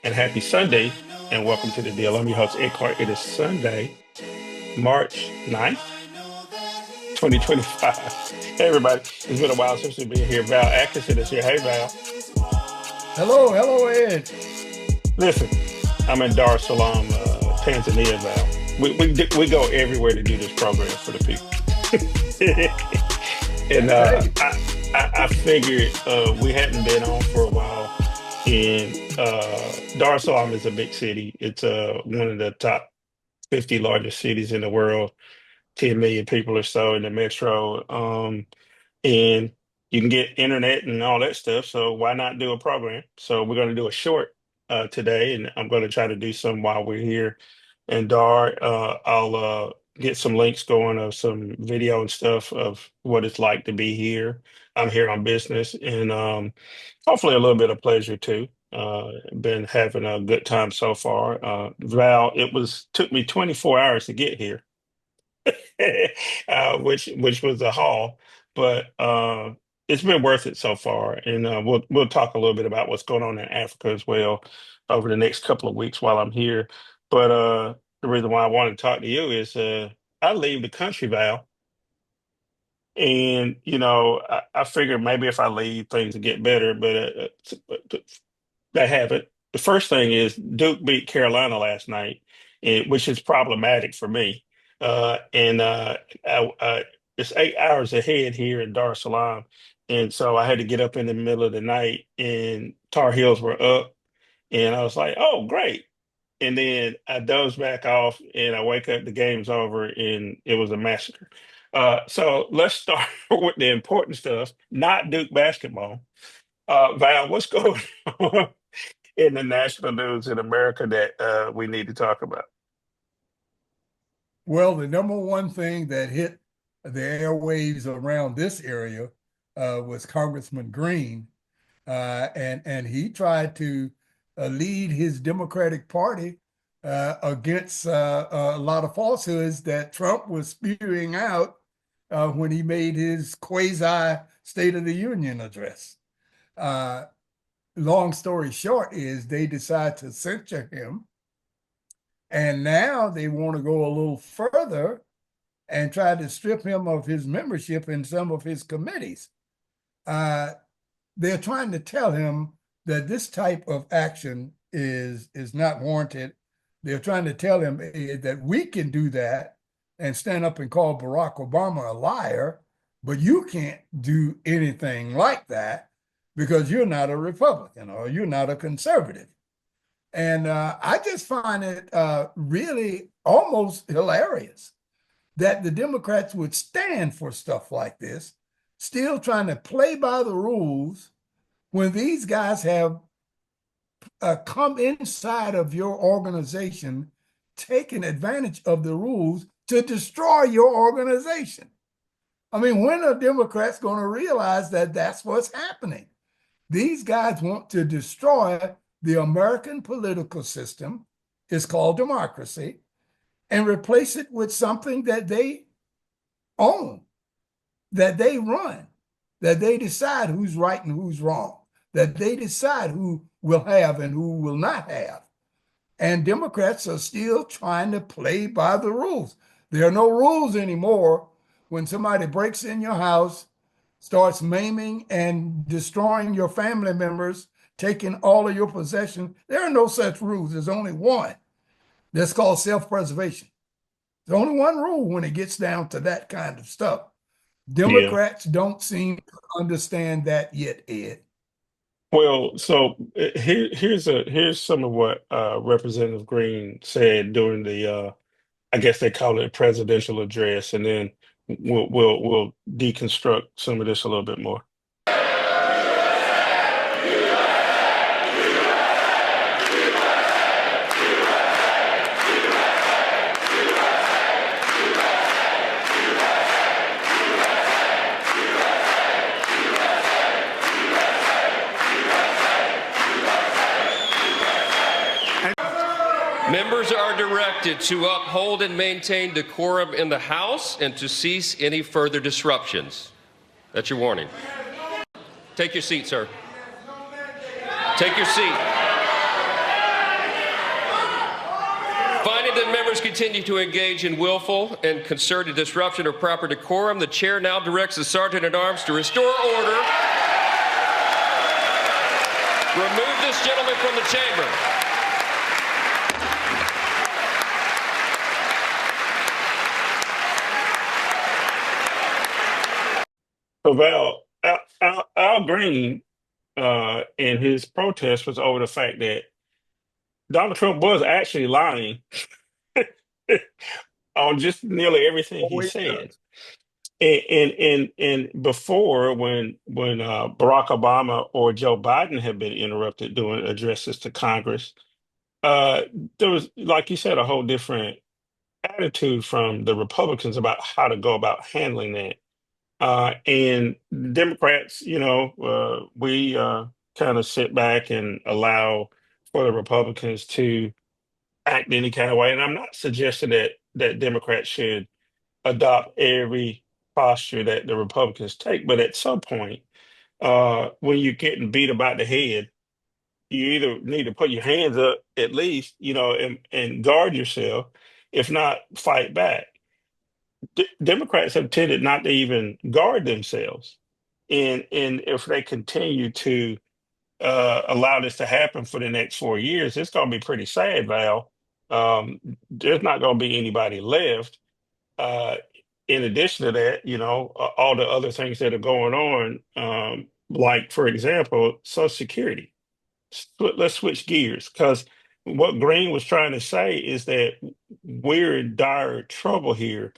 and happy Sunday, and welcome to the deal. I'm your host, Ed Clark. It is Sunday, March 9th, 2025. Hey, everybody. It's been a while since we've been here. Val Atkinson is here. Hey, Val. Hello, hello, Ed. Listen, I'm in Dar es Salaam, Tanzania, Val. We go everywhere to do this program for the people. And I tell you, I figured we hadn't been on for a while. And Dar es Salaam is a big city. It's one of the top 50 largest cities in the world, 10 million people or so in the metro. And you can get internet and all that stuff. So why not do a program? So we're going to do a short today, and I'm going to try to do some while we're here. And Dar, I'll get some links going of some video and stuff of what it's like to be here. I'm here on business, and hopefully a little bit of pleasure too. Been having a good time so far. Val, it was took me 24 hours to get here. Which was a haul, but it's been worth it so far. And we'll talk a little bit about what's going on in Africa as well over the next couple of weeks while I'm here. But the reason why I wanted to talk to you is I leave the country, Val, and I figured maybe if I leave things will get better, but they haven't. The first thing is Duke beat Carolina last night, which is problematic for me. And it's 8 hours ahead here in Dar es Salaam. And so I had to get up in the middle of the night, and Tar Heels were up. And I was like, oh, great. And then I doze back off, and I wake up, the game's over, and it was a massacre. So let's start with the important stuff, not Duke basketball. Val, what's going on in the national news in America that we need to talk about? well, the number one thing that hit the airwaves around this area was Congressman Green, and he tried to lead his Democratic Party against a lot of falsehoods that Trump was spewing out when he made his quasi State of the Union address. Uh, Long story short is they decide to censure him. And now they want to go a little further and try to strip him of his membership in some of his committees. Uh, they're trying to tell him that this type of action is not warranted. They're trying to tell him that we can do that and stand up and call Barack Obama a liar, but you can't do anything like that because you're not a Republican or you're not a conservative. And I just find it really almost hilarious that the Democrats would stand for stuff like this, still trying to play by the rules when these guys have come inside of your organization, taking advantage of the rules to destroy your organization. I mean, when are Democrats going to realize that that's what's happening? These guys want to destroy the American political system. It's called democracy, and replace it with something that they own, that they run, that they decide who's right and who's wrong, that they decide who will have and who will not have. And Democrats are still trying to play by the rules. There are no rules anymore when somebody breaks in your house, starts maiming and destroying your family members, taking all of your possessions. There are no such rules. There's only one. That's called self-preservation. There's only one rule when it gets down to that kind of stuff. Yeah. Democrats don't seem to understand that yet, Ed. Well, so here's some of what Representative Green said during the I guess they call it a presidential address, and then we'll deconstruct some of this a little bit more. Members are directed to uphold and maintain decorum in the House and to cease any further disruptions. That's your warning. Take your seat, sir. Take your seat. Finding that members continue to engage in willful and concerted disruption of proper decorum, the chair now directs the Sergeant-at-Arms to restore order. Remove this gentleman from the chamber. So Val, Al Green, in his protest was over the fact that Donald Trump was actually lying on just nearly everything he Always said. does. And before, when Barack Obama or Joe Biden had been interrupted doing addresses to Congress, uh, there was, like you said, a whole different attitude from the Republicans about how to go about handling that. And Democrats, we kind of sit back and allow for the Republicans to act any kind of way. And I'm not suggesting that Democrats should adopt every posture that the Republicans take, but at some point, when you're getting beat about the head, you either need to put your hands up at least, and guard yourself, if not fight back. Democrats have tended not to even guard themselves, and if they continue to allow this to happen for the next 4 years, it's going to be pretty sad, Val. There's not going to be anybody left. Uh, in addition to that, all the other things that are going on, like for example, Social Security. Let's switch gears, because what Green was trying to say is that we're in dire trouble here.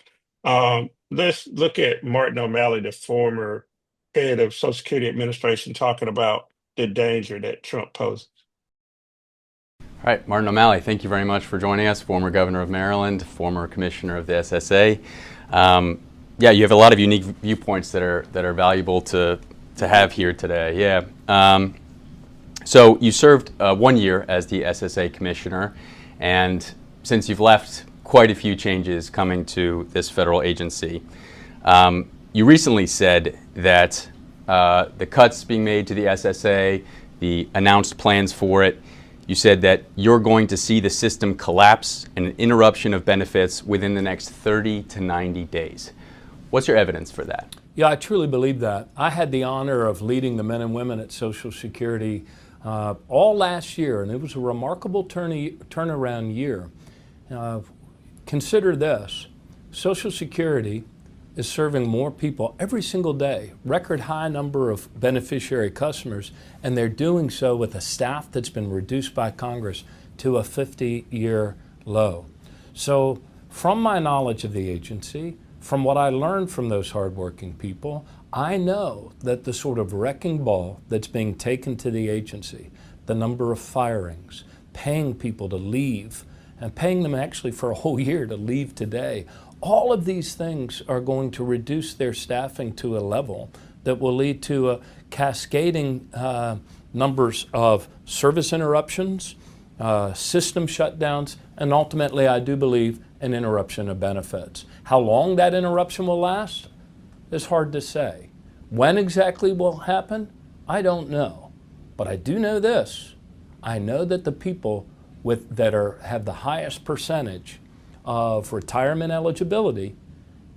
Let's look at Martin O'Malley, the former head of Social Security Administration, talking about the danger that Trump poses. All right, Martin O'Malley, thank you very much for joining us, former governor of Maryland, former commissioner of the SSA. Yeah, you have a lot of unique viewpoints that are valuable to have here today. Yeah. So you served 1 year as the SSA commissioner, and since you've left, quite a few changes coming to this federal agency. You recently said that the cuts being made to the SSA, the announced plans for it, you said that you're going to see the system collapse and an interruption of benefits within the next 30 to 90 days. What's your evidence for that? Yeah, I truly believe that. I had the honor of leading the men and women at Social Security all last year, and it was a remarkable turnaround year. Consider this, Social Security is serving more people every single day, record high number of beneficiary customers, and they're doing so with a staff that's been reduced by Congress to a 50-year low. So from my knowledge of the agency, from what I learned from those hardworking people, I know that the sort of wrecking ball that's being taken to the agency, the number of firings, paying people to leave, and paying them actually for a whole year to leave today, all of these things are going to reduce their staffing to a level that will lead to a cascading numbers of service interruptions, system shutdowns, and ultimately, I do believe, an interruption of benefits. How long that interruption will last is hard to say. When exactly will happen, I don't know. But I do know this. I know that the people have the highest percentage of retirement eligibility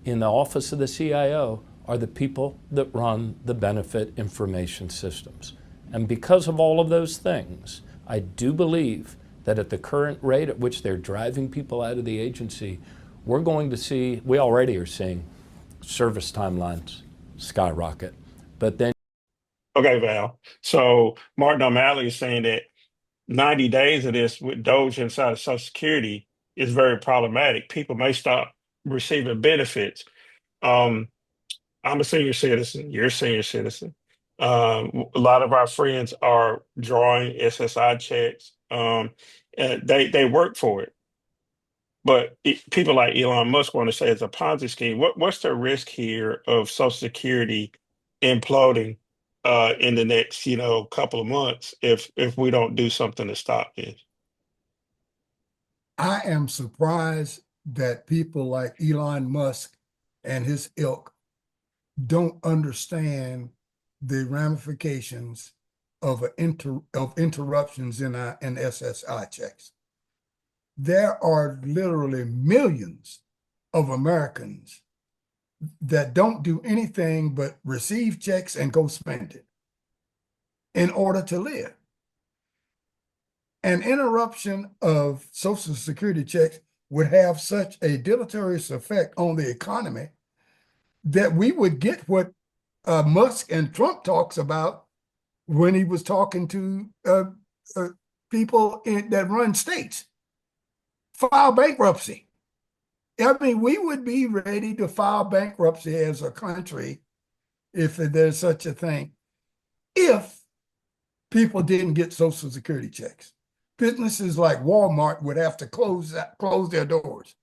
in the office of the CIO are the people that run the benefit information systems. And because of all of those things, I do believe that at the current rate at which they're driving people out of the agency, we're going to see, we already are seeing service timelines skyrocket. But then Okay, Val. So Martin O'Malley is saying that 90 days of this with Doge inside of Social Security is very problematic. People may stop receiving benefits. Um, I'm a senior citizen. You're a senior citizen. A lot of our friends are drawing SSI checks. And they work for it. But people like Elon Musk want to say it's a Ponzi scheme. What's the risk here of Social Security imploding in the next, couple of months if we don't do something to stop this? I am surprised that people like Elon Musk and his ilk don't understand the ramifications of interruptions in SSI checks. there are literally millions of Americans that don't do anything but receive checks and go spend it in order to live. An interruption of Social Security checks would have such a deleterious effect on the economy that we would get what Musk and Trump talks about when he was talking to people that run states. File bankruptcy. I mean, we would be ready to file bankruptcy as a country if there's such a thing, if people didn't get Social Security checks. Businesses like Walmart would have to close their doors.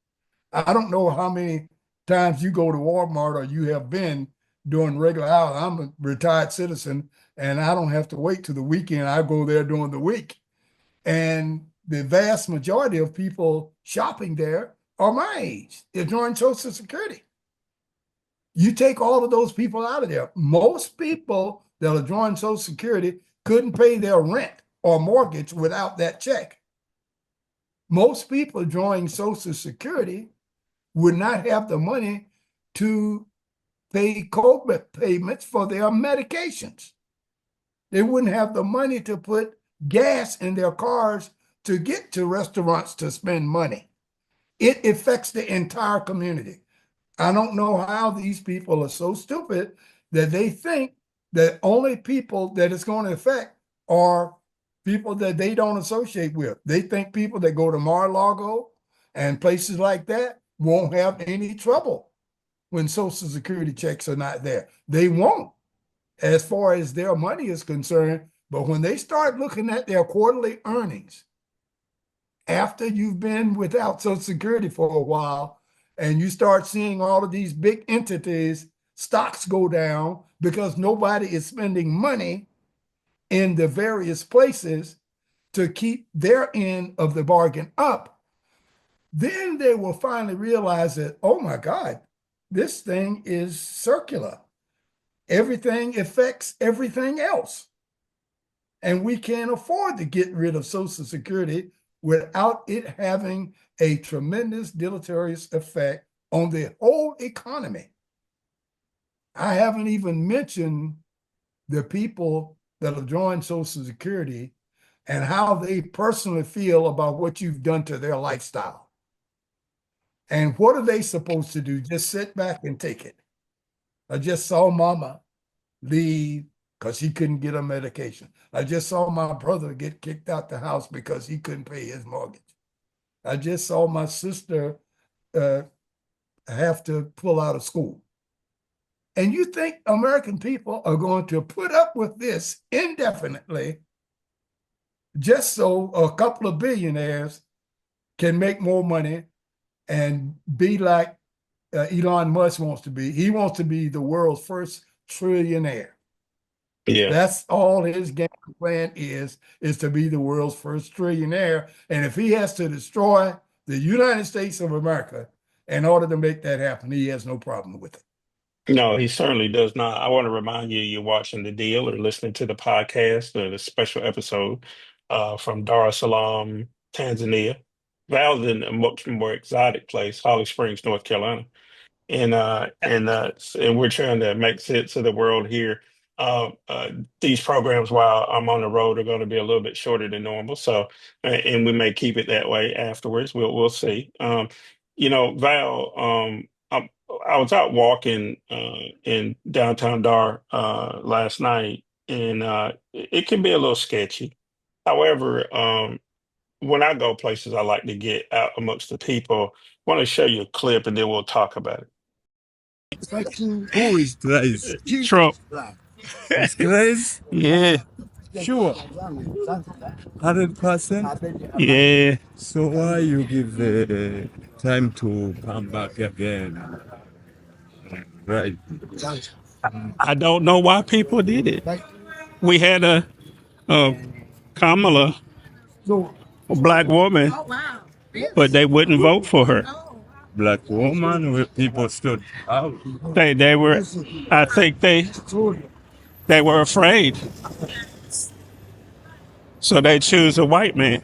I don't know how many times you go to Walmart or you have been during regular hours. I'm a retired citizen and I don't have to wait till the weekend. I go there during the week. And the vast majority of people shopping there are my age. They're drawing Social Security. You take all of those people out of there. Most people that are drawing Social Security couldn't pay their rent or mortgage without that check. Most people drawing Social Security would not have the money to pay co-payments for their medications. They wouldn't have the money to put gas in their cars to get to restaurants to spend money. It affects the entire community. I don't know how these people are so stupid that they think that only people that it's going to affect are people that they don't associate with. They think people that go to Mar-a-Lago and places like that won't have any trouble when Social Security checks are not there. They won't, as far as their money is concerned. But when they start looking at their quarterly earnings, after you've been without Social Security for a while, and you start seeing all of these big entities, stocks go down because nobody is spending money in the various places to keep their end of the bargain up, then they will finally realize that, oh my God, this thing is circular. Everything affects everything else. And we can't afford to get rid of Social Security without it having a tremendous deleterious effect on the whole economy. I haven't even mentioned the people that are drawing Social Security and how they personally feel about what you've done to their lifestyle. And what are they supposed to do? Just sit back and take it. I just saw Mama leave because he couldn't get a medication. I just saw my brother get kicked out the house because he couldn't pay his mortgage. I just saw my sister have to pull out of school. And you think American people are going to put up with this indefinitely just so a couple of billionaires can make more money and be like Elon Musk wants to be? He wants to be the world's first trillionaire. Yeah. That's all his game plan is to be the world's first trillionaire. And if he has to destroy the United States of America in order to make that happen, he has no problem with it. No, he certainly does not. I want to remind you, you're watching The Deal or listening to the podcast, the special episode from Dar es Salaam, Tanzania. Val's in a much more exotic place, Holly Springs, North Carolina. And we're trying to make sense of the world here. These programs, while I'm on the road, are going to be a little bit shorter than normal. So, and we may keep it that way afterwards. We'll see. Val, I was out walking in downtown Dar last night, and it can be a little sketchy. However, when I go places, I like to get out amongst the people. Want to show you a clip, and then we'll talk about it. Who is Christ? Trump. Is Christ? Yeah, Sure. 100%. yeah. So why you give the time to come back again? Right. I don't know why people did it. We had a Kamala, a black woman, but they wouldn't vote for her. Black woman with people stood out. They were, I think they were afraid, so they choose a white man.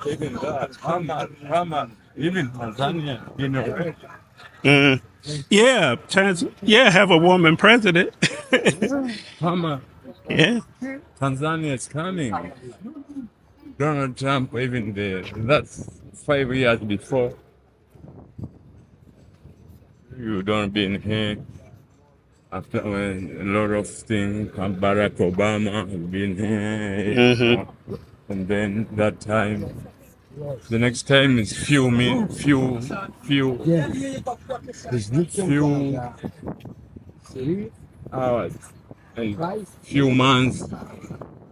Even that, even Tanzania, you know. Mm. Yeah, yeah, have a woman president. Mama, Yeah. Tanzania is coming. Donald Trump, even that's 5 years before. You don't been here. After when a lot of things, Barack Obama has been here, Hmm. and then that time, the next time is few hours and few months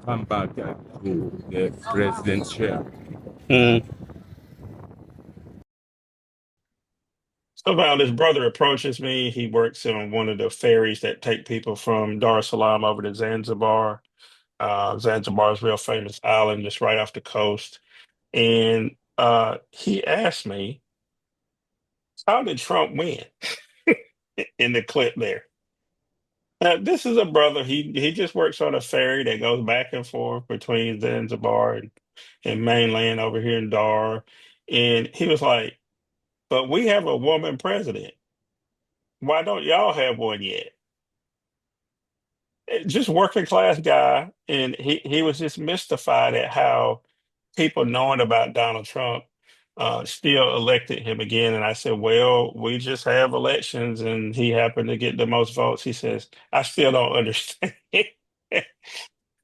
come back to the president's chair. Mm. So Val, his brother approaches me. He works on one of the ferries that take people from Dar es Salaam over to Zanzibar. Zanzibar is a real famous island just right off the coast. And he asked me, how did Trump win in the clip there? This is a brother. He just works on a ferry that goes back and forth between Zanzibar and mainland over here in Dar. And he was like, but we have a woman president. Why don't y'all have one yet? Just working class guy. And he was just mystified at how people knowing about Donald Trump still elected him again. And I said, well, we just have elections and he happened to get the most votes. He says, I still don't understand.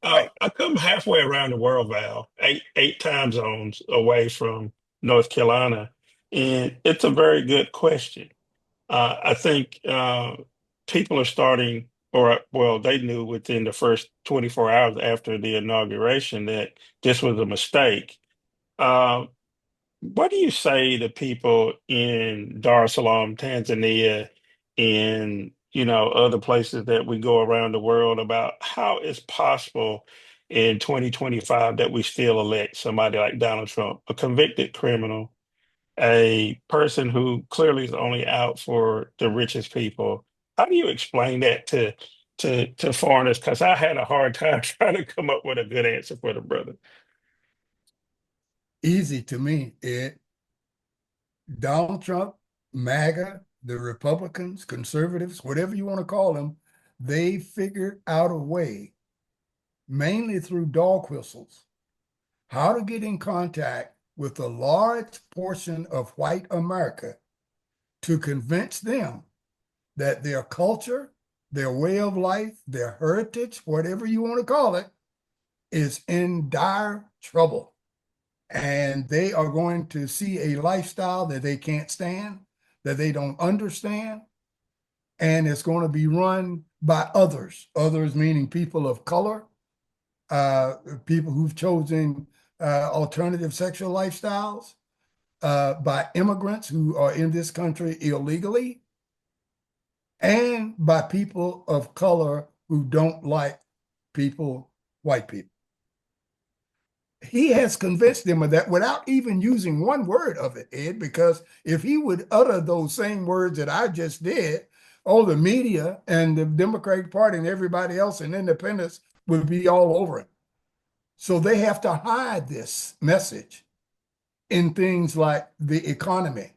Right. I come halfway around the world, Val, eight time zones away from North Carolina, and it's a very good question. I think people are starting, or well, they knew within the first 24 hours after the inauguration that this was a mistake. Uh, what do you say to people in Dar es Salaam, Tanzania, and other places that we go around the world about how it's possible in 2025 that we still elect somebody like Donald Trump, a convicted criminal, a person who clearly is only out for the richest people? How do you explain that to foreigners? Because I had a hard time trying to come up with a good answer for the brother. Easy to me, Ed. Donald Trump, MAGA, the Republicans, conservatives, whatever you want to call them, they figured out a way, mainly through dog whistles, how to get in contact with a large portion of white America to convince them that their culture, their way of life, their heritage, whatever you want to call it, is in dire trouble. And they are going to see a lifestyle that they can't stand, that they don't understand, and it's going to be run by others meaning people of color, people who've chosen alternative sexual lifestyles, by immigrants who are in this country illegally, and by people of color who don't like white people. He has convinced them of that without even using one word of it, Ed, because if he would utter those same words that I just did, oh, the media and the Democratic Party and everybody else and independents would be all over it. So they have to hide this message in things like the economy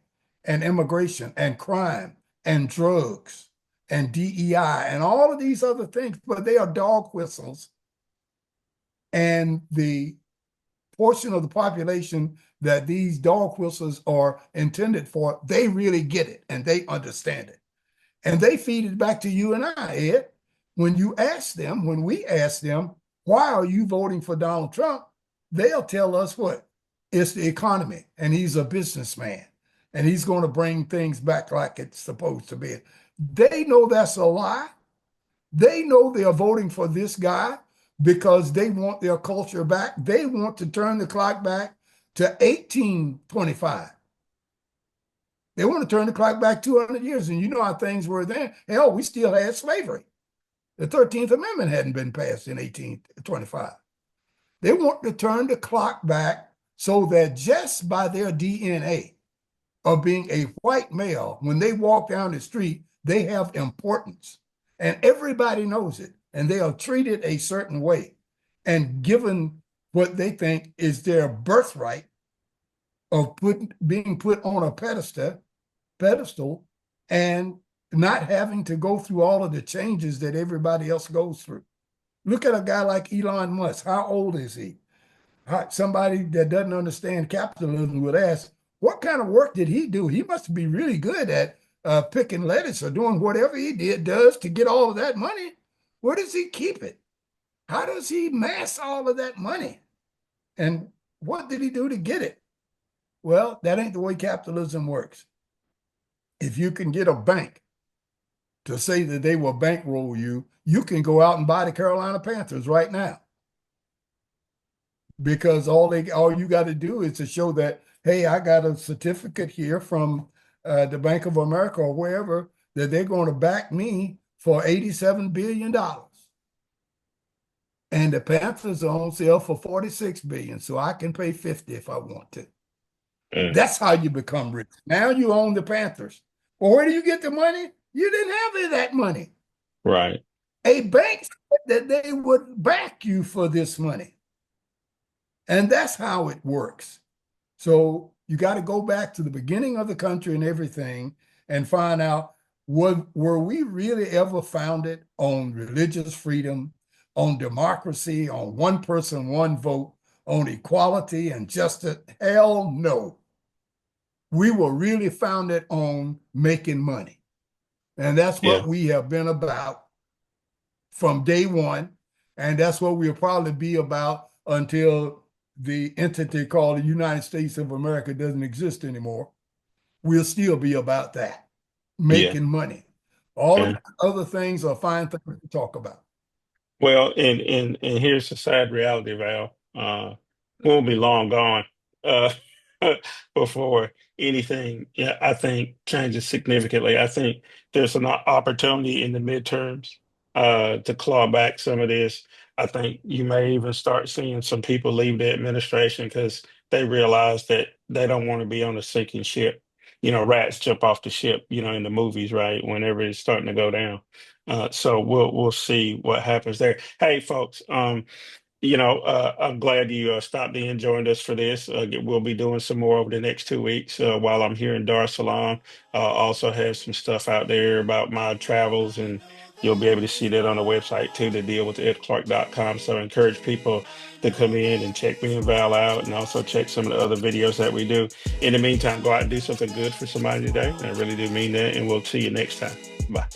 and immigration and crime and drugs and DEI and all of these other things, but they are dog whistles. And the portion of the population that these dog whistles are intended for, they really get it and they understand it. And they feed it back to you and I, Ed. When we ask them, why are you voting for Donald Trump? They'll tell us what? It's the economy, and he's a businessman, and he's going to bring things back like it's supposed to be. They know that's a lie. They know they're voting for this guy because they want their culture back. They want to turn the clock back to 1825. They want to turn the clock back 200 years. And you know how things were then. Hell, we still had slavery. The 13th Amendment hadn't been passed in 1825. They want to turn the clock back so that just by their DNA of being a white male, when they walk down the street, they have importance. And everybody knows it. And they are treated a certain way and given what they think is their birthright of being put on a pedestal and not having to go through all of the changes that everybody else goes through. Look at a guy like Elon Musk. How old is he? Somebody that doesn't understand capitalism would ask, what kind of work did he do? He must be really good at picking lettuce or doing whatever he does to get all of that money. Where does he keep it? How does he mass all of that money? And what did he do to get it? Well, that ain't the way capitalism works. If you can get a bank to say that they will bankroll you, you can go out and buy the Carolina Panthers right now. Because all you got to do is to show that, hey, I got a certificate here from the Bank of America or wherever that they're going to back me for $87 billion. And the Panthers are on sale for $46 billion, so I can pay $50 if I want to. That's how you become rich. Now you own the Panthers. Well, where do you get the money? You didn't have any of that money. Right. A bank said that they would back you for this money. And that's how it works. So you got to go back to the beginning of the country and everything and find out, were we really ever founded on religious freedom, on democracy, on one person, one vote, on equality and justice? Hell no. We were really founded on making money. And that's what we have been about from day one. And that's what we'll probably be about until the entity called the United States of America doesn't exist anymore. We'll still be about that, making money. All of the other things are fine things to talk about. Well, and here's the sad reality, Val. We'll be long gone uh, before anything, I think, changes significantly. I think there's an opportunity in the midterms to claw back some of this. I think you may even start seeing some people leave the administration because they realize that they don't want to be on a sinking ship. You know, rats jump off the ship, you know, in the movies, right? Whenever it's starting to go down. So we'll see what happens there. Hey, folks, I'm glad you stopped in and joined us for this. We'll be doing some more over the next 2 weeks while I'm here in Dar es Salaam. Also have some stuff out there about my travels, and you'll be able to see that on the website too, to deal with edclark.com. So I encourage people to come in and check me and Val out, and also check some of the other videos that we do. In the meantime, go out and do something good for somebody today. I really do mean that, and we'll see you next time. Bye.